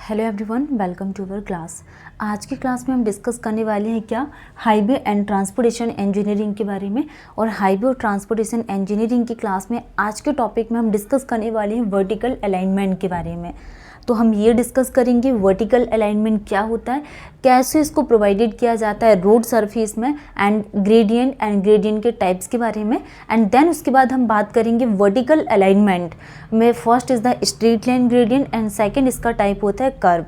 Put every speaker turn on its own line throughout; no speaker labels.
Hello everyone, welcome to our class. आज की class में हम डिस्कस करने वाले हैं क्या हाईवे एंड ट्रांसपोर्टेशन इंजीनियरिंग के बारे में। और हाईवे और ट्रांसपोर्टेशन इंजीनियरिंग की क्लास में आज के टॉपिक में हम डिस्कस करने वाले हैं वर्टिकल अलाइनमेंट के बारे में। तो हम ये डिस्कस करेंगे वर्टिकल अलाइनमेंट क्या होता है, कैसे इसको प्रोवाइडेड किया जाता है रोड सरफेस में, एंड ग्रेडियंट के टाइप्स के बारे में। एंड देन उसके बाद हम बात करेंगे वर्टिकल अलाइनमेंट में first is the straight line gradient and second इसका टाइप होता है कर्व।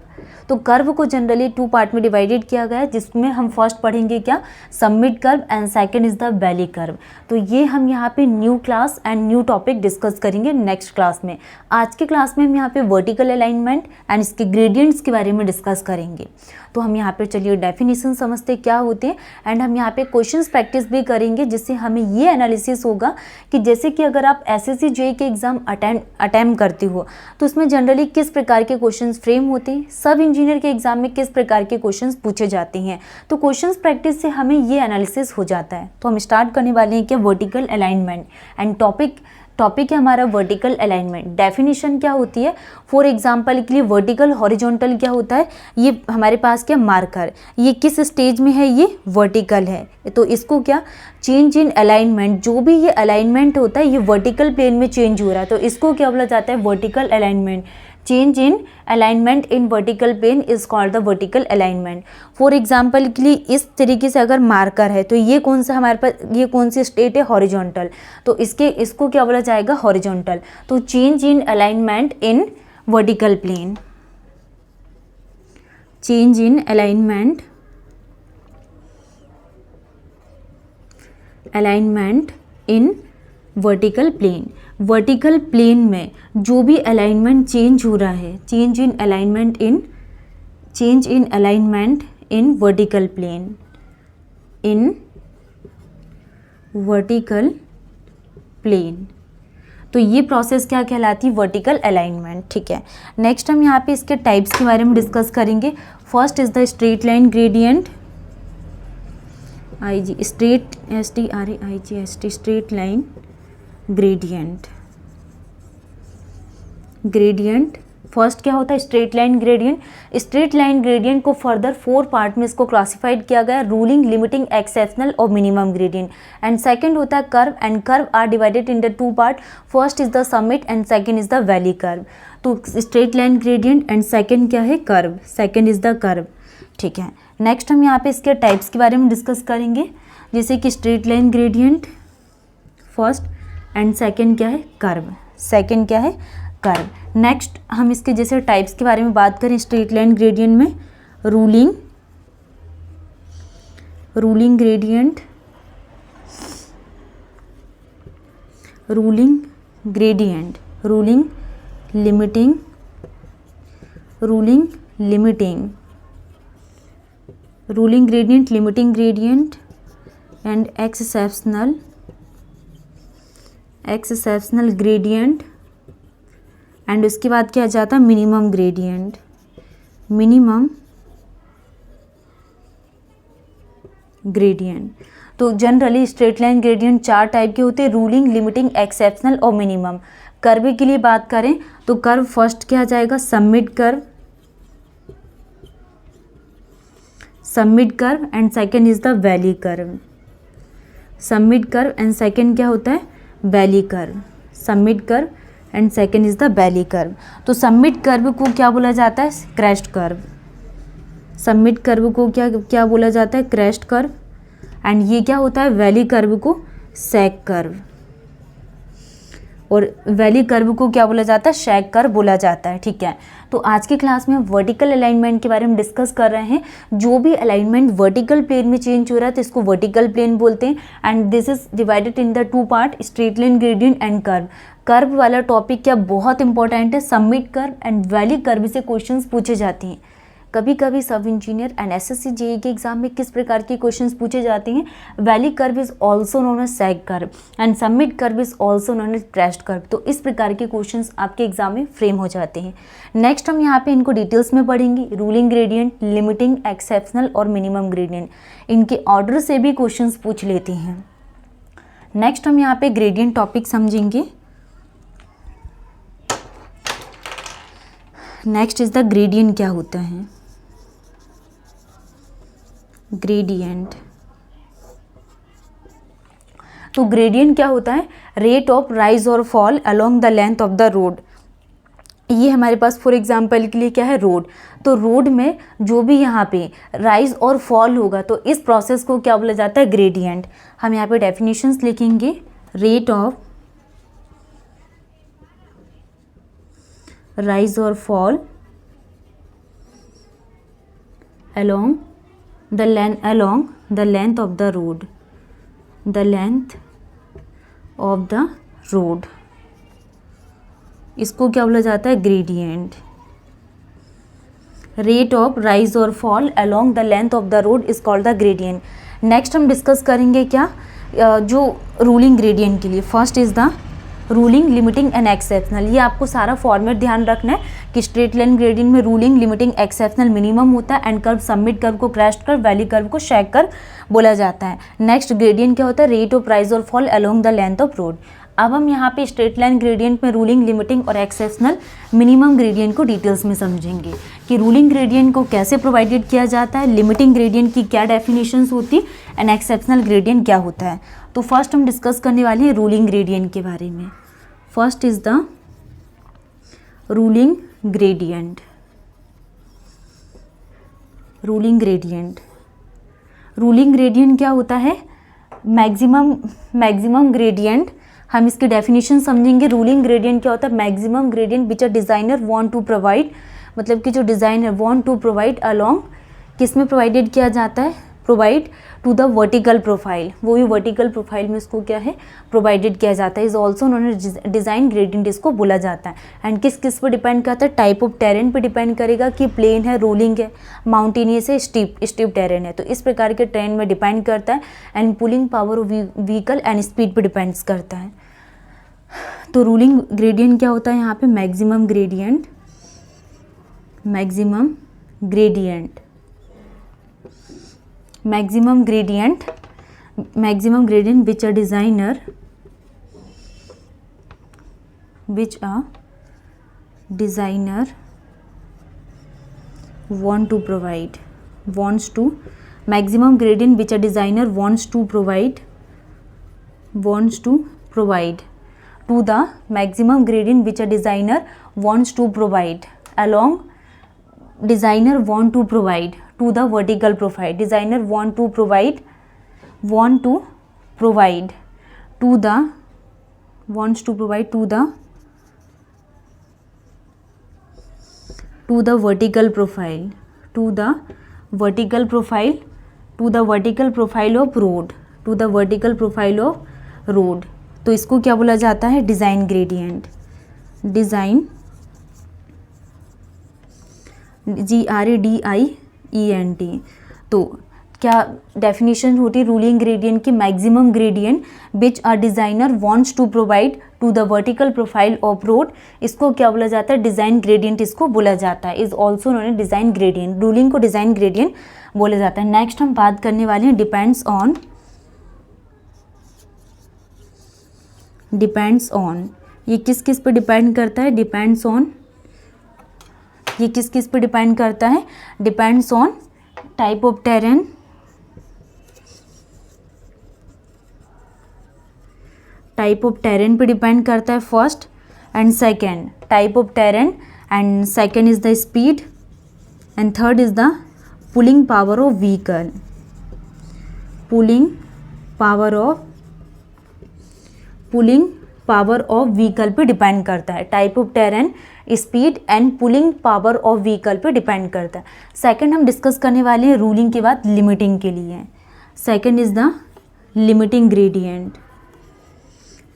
तो कर्व को जनरली 2 पार्ट में डिवाइडेड किया गया है, जिसमें हम फर्स्ट पढ़ेंगे क्या summit curve and second is the valley curve. तो ये हम यहाँ पे new class and new topic discuss करेंगे नेक्स्ट क्लास में। आज के क्लास में हम यहाँ पे वर्टिकल अलाइनमेंट एंड इसके ग्रेडियंट्स के बारे में डिस्कस करेंगे। तो हम यहाँ पे चलिए डेफिनेशन समझते क्या होते हैं, एंड हम यहाँ पे क्वेश्चंस प्रैक्टिस भी करेंगे, जिससे हमें ये एनालिसिस होगा कि जैसे कि अगर आप एसएससी जेईई के एग्ज़ाम अटेम्प्ट करते हो तो उसमें जनरली किस प्रकार के क्वेश्चंस फ्रेम होते हैं, सब इंजीनियर के एग्जाम में किस प्रकार के क्वेश्चंस पूछे जाते हैं। तो क्वेश्चंस प्रैक्टिस से हमें ये एनालिसिस हो जाता है। तो हम स्टार्ट करने वाले हैं कि वर्टिकल अलाइनमेंट एंड टॉपिक है हमारा वर्टिकल अलाइनमेंट। डेफिनेशन क्या होती है, फॉर एग्जांपल के लिए वर्टिकल हॉरिजॉन्टल क्या होता है, ये हमारे पास क्या मार्कर, ये किस स्टेज में है, ये वर्टिकल है। तो इसको क्या चेंज इन अलाइनमेंट, जो भी ये अलाइनमेंट होता है ये वर्टिकल प्लेन में चेंज हो रहा है, तो इसको क्या बोला जाता है vertical alignment. Change in alignment in vertical plane is called the vertical alignment. For example के लिए इस तरीके से अगर मार्कर है तो ये कौन सा हमारे पास, ये कौन सी स्टेट है, हॉरिजॉन्टल, तो इसको क्या बोला जाएगा हॉरिजॉन्टल। तो change in alignment in vertical plane, change in alignment in vertical plane. Vertical plane में जो भी अलाइनमेंट चेंज हो रहा है, change in alignment in vertical plane, in vertical plane, तो ये प्रोसेस क्या कहलाती है वर्टिकल अलाइनमेंट। ठीक है, नेक्स्ट हम यहाँ पे इसके टाइप्स के बारे में डिस्कस करेंगे। First is the straight line gradient, straight line gradient. First क्या होता है straight line gradient. Straight line gradient को फर्दर 4 पार्ट में इसको क्लासिफाइड किया गया, रूलिंग, लिमिटिंग, एक्सेप्शनल और मिनिमम ग्रेडियंट। एंड सेकंड होता है curve, and curve are divided in the 2 part, first is the summit and second is the valley curve. तो straight line gradient and second क्या है curve, second is the curve. ठीक है, next हम यहाँ पे इसके टाइप्स के बारे में डिस्कस करेंगे, जैसे कि straight line gradient first and second क्या है कर्व, सेकंड क्या है कर्व। नेक्स्ट हम इसके जैसे टाइप्स के बारे में बात करें स्ट्रेट लाइन ग्रेडियंट में, ruling gradient, ruling limiting gradient, limiting gradient and exceptional gradient. And उसके बाद क्या जाता है मिनिमम ग्रेडियंट, तो generally straight line gradient 4 type के होते हैं, रूलिंग, लिमिटिंग, एक्सेप्शनल और मिनिमम। कर्व के लिए बात करें तो कर्व फर्स्ट क्या जाएगा summit curve and second is the valley curve. Summit curve and second क्या होता है valley curve, summit curve and second is the valley curve. तो समिट कर्व को क्या बोला जाता है क्रेस्ट कर्व, समिट कर्व को क्या बोला जाता है क्रेस्ट कर्व। एंड ये क्या होता है वैली कर्व को सैग कर्व, और वैली कर्व को क्या बोला जाता है शैग कर्व बोला जाता है। ठीक है, तो आज की क्लास में हम वर्टिकल अलाइनमेंट के बारे में डिस्कस कर रहे हैं। जो भी अलाइनमेंट वर्टिकल प्लेन में चेंज हो रहा है तो इसको वर्टिकल प्लेन बोलते हैं। And this is divided in the 2 part, straight line gradient and curve. Curve वाला टॉपिक क्या बहुत इंपॉर्टेंट है, summit curve and valley curve से क्वेश्चंस पूछे जाते हैं। कभी कभी सब इंजीनियर एंड एसएससी जेईई के एग्जाम में किस प्रकार के क्वेश्चंस पूछे जाते हैं, valley curve is also known as sag curve and summit curve is also known as crest curve. तो इस प्रकार के क्वेश्चंस आपके एग्जाम में फ्रेम हो जाते हैं। नेक्स्ट हम यहाँ पे इनको डिटेल्स में पढ़ेंगे, रूलिंग ग्रेडियंट, लिमिटिंग, एक्सेप्शनल और मिनिमम ग्रेडियंट, इनके ऑर्डर से भी क्वेश्चंस पूछ लेते हैं। नेक्स्ट हम यहाँ पे ग्रेडियंट टॉपिक समझेंगे। नेक्स्ट इज द ग्रेडियंट क्या होता है, ग्रेडियंट। तो ग्रेडियंट क्या होता है, रेट ऑफ राइज और fall along the length of the road. ये हमारे पास फॉर एग्जांपल के लिए क्या है, रोड। तो रोड में जो भी यहाँ पे राइज और फॉल होगा तो इस प्रोसेस को क्या बोला जाता है, ग्रेडियंट। हम यहाँ पे डेफिनेशंस लिखेंगे, रेट ऑफ राइज और fall along the length of the road, the length of the road, इसको क्या बोला जाता है, ग्रेडियंट। रेट ऑफ राइज और fall along the length of the road is called the gradient. Next हम discuss करेंगे क्या, जो रूलिंग ग्रेडियंट के लिए first is the ruling, limiting and exceptional. ये आपको सारा फॉर्मेट ध्यान रखना है कि स्ट्रेट लाइन ग्रेडियंट में रूलिंग, लिमिटिंग, एक्सेप्शनल, मिनिमम होता है एंड कर्व, सबमिट कर्व को क्रेस्ट कर्व, वैली कर्व को शैक कर्व बोला जाता है। नेक्स्ट ग्रेडियंट क्या होता है, रेट ऑफ राइज और fall along the length of road. अब हम यहाँ पे स्ट्रेट लाइन ग्रेडियंट में रूलिंग, लिमिटिंग और एक्सेप्शनल, मिनिमम ग्रेडियंट को डिटेल्स में समझेंगे कि रूलिंग ग्रेडियंट को कैसे प्रोवाइडेड किया जाता है, लिमिटिंग ग्रेडियंट की क्या डेफिनेशंस होती है एंड एक्सेप्शनल ग्रेडियंट क्या होता है। तो फर्स्ट हम डिस्कस करने वाले हैं रूलिंग ग्रेडियंट के बारे में। First is the ruling gradient. Ruling gradient, ruling gradient क्या होता है, मैक्सिमम ग्रेडियंट। हम इसकी डेफिनेशन समझेंगे। रूलिंग ग्रेडियंट क्या होता है, maximum gradient which a designer want to provide, मतलब कि जो designer want to provide along, किस में प्रोवाइडेड किया जाता है, provide to the vertical profile, वो भी वर्टिकल प्रोफाइल में इसको क्या है, प्रोवाइडेड किया जाता है। Is also known as design gradient इसको बोला जाता है। एंड किस किस पर डिपेंड करता है, टाइप ऑफ टेरेन पे डिपेंड करेगा कि प्लेन है, रोलिंग है, माउंटेनियस है, स्टीप टेरेन है, तो इस प्रकार के ट्रेन में डिपेंड करता है। And pulling power of vehicle and speed पे डिपेंड्स करता है। तो रूलिंग ग्रेडियंट क्या होता है यहाँ पे, maximum gradient, maximum gradient, maximum gradient, maximum gradient which a designer, which a designer want to provide, wants to, maximum gradient which a designer wants to provide to the maximum gradient which a designer wants to provide along, designer want to provide to the vertical profile, designer want to provide to the, wants to provide to the vertical profile, to the vertical profile, to the vertical profile of road, to the vertical profile of road। तो इसको क्या बोला जाता है, design gradient, design, GRADIENT। तो क्या definition होती है रूलिंग ग्रेडियंट की, maximum gradient which a designer wants to provide to the vertical profile of road, इसको क्या बोला जाता है, डिज़ाइन ग्रेडियंट इसको बोला जाता है। Is also known as design gradient, ruling को डिज़ाइन ग्रेडियंट बोला जाता है। नेक्स्ट हम बात करने वाले हैं डिपेंड्स ऑन, डिपेंड्स ऑन, ये किस किस पे डिपेंड करता है, डिपेंड्स ऑन, ये किस किस पे डिपेंड करता है, depends on type of terrain, type of terrain पे डिपेंड करता है first, and second type of terrain, and second is the speed, and third is the pulling power of vehicle, pulling power of vehicle पे depend करता है। Type of terrain, speed and pulling power of vehicle पे depend करता है। Second हम discuss करने वाले हैं रूलिंग के बाद लिमिटिंग के लिए। Second is the limiting gradient,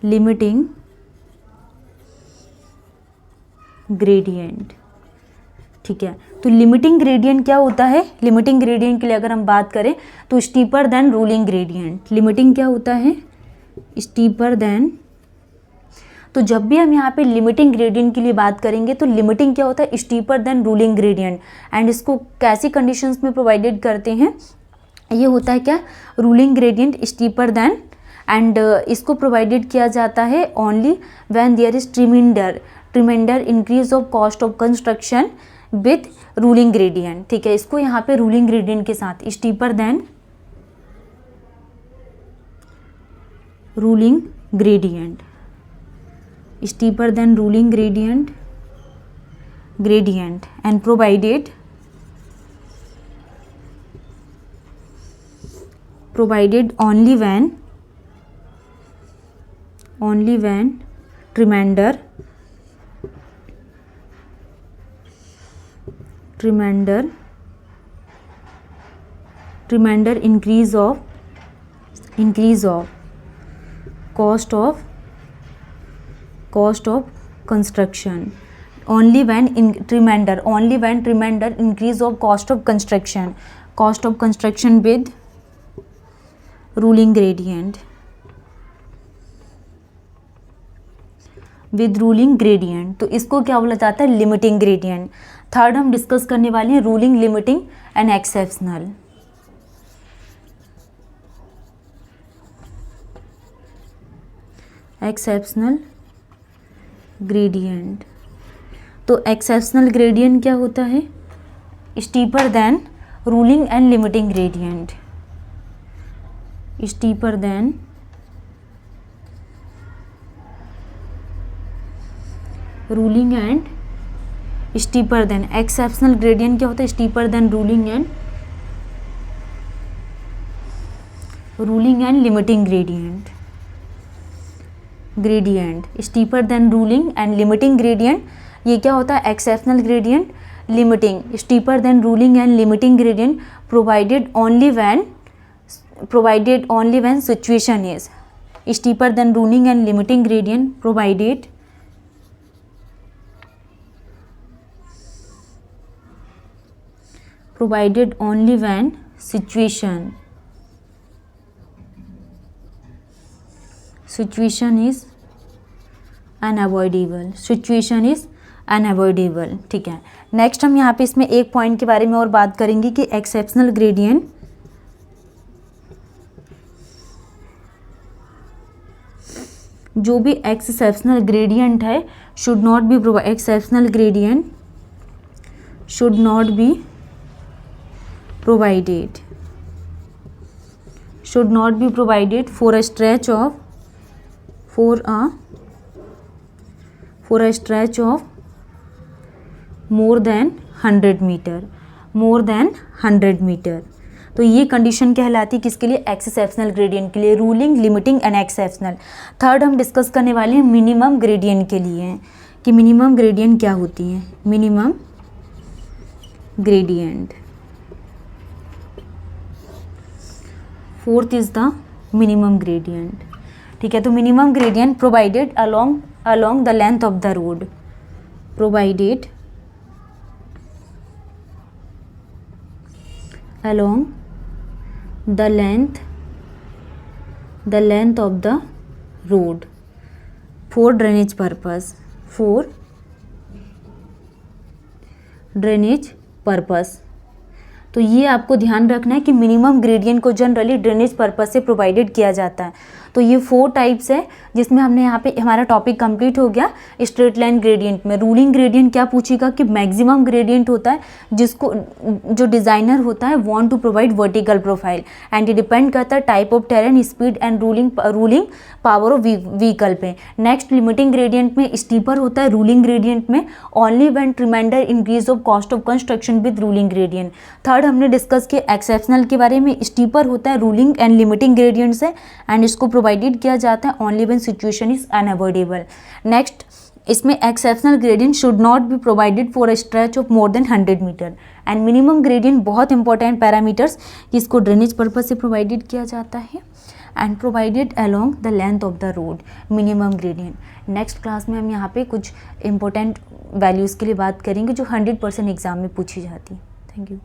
limiting gradient, ठीक है। तो लिमिटिंग ग्रेडियंट क्या होता है, लिमिटिंग ग्रेडियंट के लिए अगर हम बात करें तो steeper than ruling gradient. Limiting क्या होता है, स्टीपर देन, तो जब भी हम यहाँ पे लिमिटिंग ग्रेडियंट के लिए बात करेंगे तो लिमिटिंग क्या होता है, steeper than ruling gradient. And इसको कैसी कंडीशंस में प्रोवाइडेड करते हैं, ये होता है क्या, ruling gradient steeper than, and इसको प्रोवाइडेड किया जाता है only when there is tremendous increase of cost of construction with ruling gradient. ठीक है, इसको यहाँ पे रूलिंग ग्रेडियंट के साथ steeper than ruling gradient, steeper than ruling gradient and provided only when remainder increase of cost of construction, only when remainder increase of cost of construction with ruling gradient, तो इसको क्या बोला जाता है, limiting gradient. Third हम discuss करने वाले हैं ruling, limiting and exceptional. Gradient, तो एक्सेप्शनल ग्रेडियंट क्या होता है, steeper than ruling and limiting gradient, steeper than ruling and steeper than. Exceptional gradient क्या होता है, steeper than ruling and limiting gradient, steeper than ruling and limiting gradient. ये क्या होता है, exceptional gradient, limiting, steeper than ruling and limiting gradient provided only when situation is, steeper than ruling and limiting gradient provided only when situation is unavoidable। ठीक है, next हम यहाँ पे इसमें एक पॉइंट के बारे में और बात करेंगे कि एक्सेप्शनल ग्रेडियंट जो भी एक्सेप्शनल ग्रेडियंट है should not be provided for a stretch of more than 100 metre. तो ये कंडीशन कहलाती है किसके लिए, एक्सेप्शनल ग्रेडियंट के लिए, ruling, limiting and exceptional. Third हम डिस्कस करने वाले हैं मिनिमम ग्रेडियंट के लिए कि मिनिमम ग्रेडियंट क्या होती है, minimum gradient. Fourth is the minimum gradient. ठीक है, तो minimum gradient provided along the length of the road, provided along the length of the road for drainage purpose। तो ये आपको ध्यान रखना है कि मिनिमम ग्रेडियंट को जनरली ड्रेनेज पर्पस से प्रोवाइडेड किया जाता है। तो ये 4 टाइप्स है जिसमें हमने यहाँ पे हमारा टॉपिक कंप्लीट हो गया। स्ट्रेट लाइन ग्रेडियंट में रूलिंग ग्रेडियंट क्या पूछेगा कि मैक्सिमम ग्रेडियंट होता है जिसको जो डिज़ाइनर होता है want to provide vertical profile and ये डिपेंड करता है type of terrain, speed and ruling power of vehicle पे। नेक्स्ट लिमिटिंग ग्रेडियंट में स्टीपर होता है, रूलिंग ग्रेडियंट में only when reminder increase of cost of construction with ruling gradient. Third हमने discuss किया एक्सेप्शनल के बारे में, स्टीपर होता है रूलिंग एंड लिमिटिंग ग्रेडियंट से एंड इसको प्रोवाइडेड किया जाता है only when situation is unavoidable. Next इसमें exceptional gradient should not be provided for a stretch of more than 100 metre and minimum gradient बहुत इंपॉर्टेंट पैरामीटर्स इसको ड्रेनेज पर्पज से provided किया जाता है and provided along the length of the road, minimum gradient. Next class में हम यहाँ पे कुछ इंपॉर्टेंट वैल्यूज़ के लिए बात करेंगे जो 100% एग्जाम में पूछी जाती है। Thank you.